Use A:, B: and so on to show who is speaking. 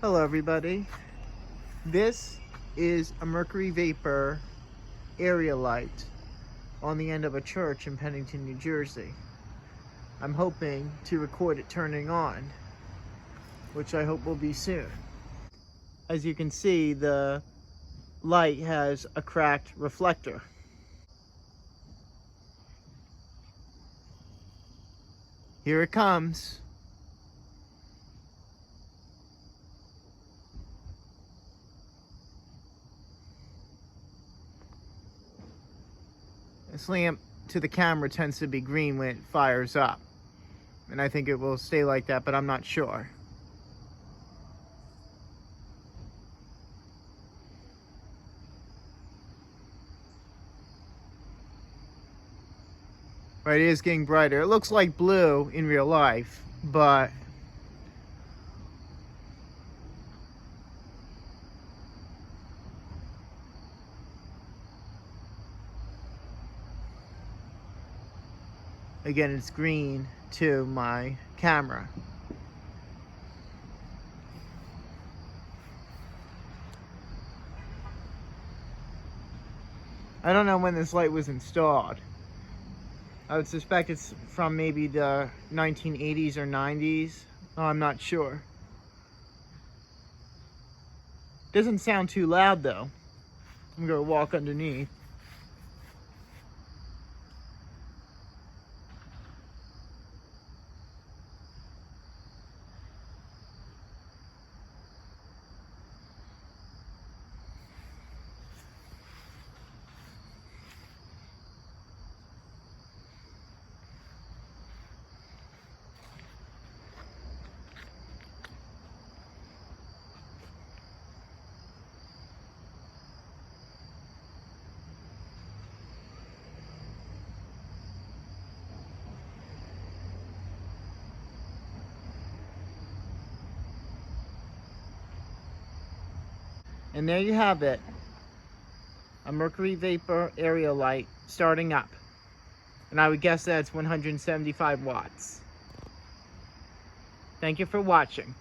A: Hello everybody. This is a Mercury-Vapor area light on the end of a church in Pennington, New Jersey. I'm hoping to record it turning on, which I hope will be soon. As you can see, the light has a cracked reflector. Here it comes. This lamp to the camera tends to be green when it fires up, and I think it will stay like that, but I'm not sure. Right, it is getting brighter. It looks like blue in real life, but again, it's green to my camera. I don't know when this light was installed. I would suspect it's from maybe the 1980s or 90s. Oh, I'm not sure. Doesn't sound too loud though. I'm gonna walk underneath. And there you have it. A Mercury-Vapor area light starting up. And I would guess that's 175 watts. Thank you for watching.